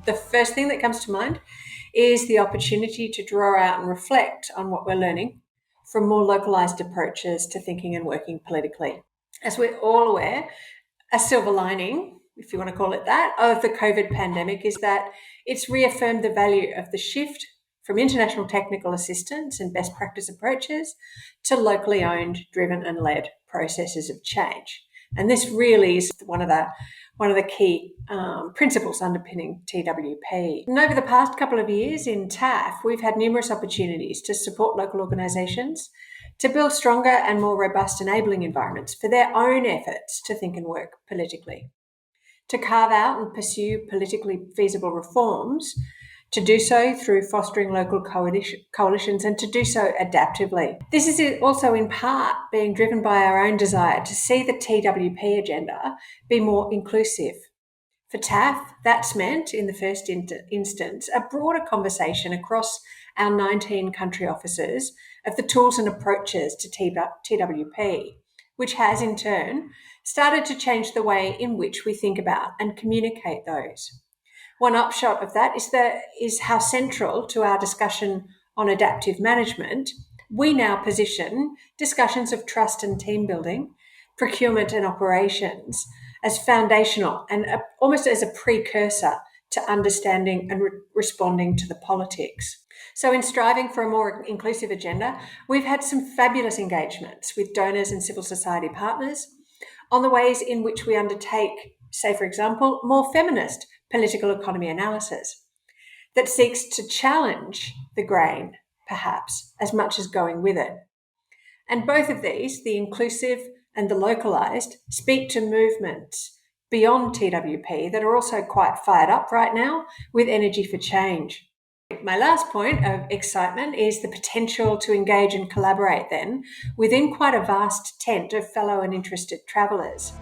The first thing that comes to mind is the opportunity to draw out and reflect on what we're learning from more localised approaches to thinking and working politically. As we're all aware, a silver lining, if you want to call it that, of the COVID pandemic is that it's reaffirmed the value of the shift from international technical assistance and best practice approaches to locally owned, driven and led processes of change. And this really is one of the key principles underpinning TWP. And over the past couple of years in TAF, we've had numerous opportunities to support local organisations to build stronger and more robust enabling environments for their own efforts to think and work politically, to carve out and pursue politically feasible reforms, to do so through fostering local coalitions and to do so adaptively. This is also in part being driven by our own desire to see the TWP agenda be more inclusive. For TAF, that's meant, in the first instance, a broader conversation across our 19 country offices of the tools and approaches to TWP, which has, in turn, started to change the way in which we think about and communicate those. One upshot of that is how central to our discussion on adaptive management we now position discussions of trust and team building, procurement and operations as foundational and almost as a precursor to understanding and responding to the politics. So in striving for a more inclusive agenda, we've had some fabulous engagements with donors and civil society partners on the ways in which we undertake, say for example, more feminist political economy analysis that seeks to challenge the grain, perhaps, as much as going with it. And both of these, the inclusive and the localised, speak to movements beyond TWP that are also quite fired up right now with energy for change. My last point of excitement is the potential to engage and collaborate then within quite a vast tent of fellow and interested travellers.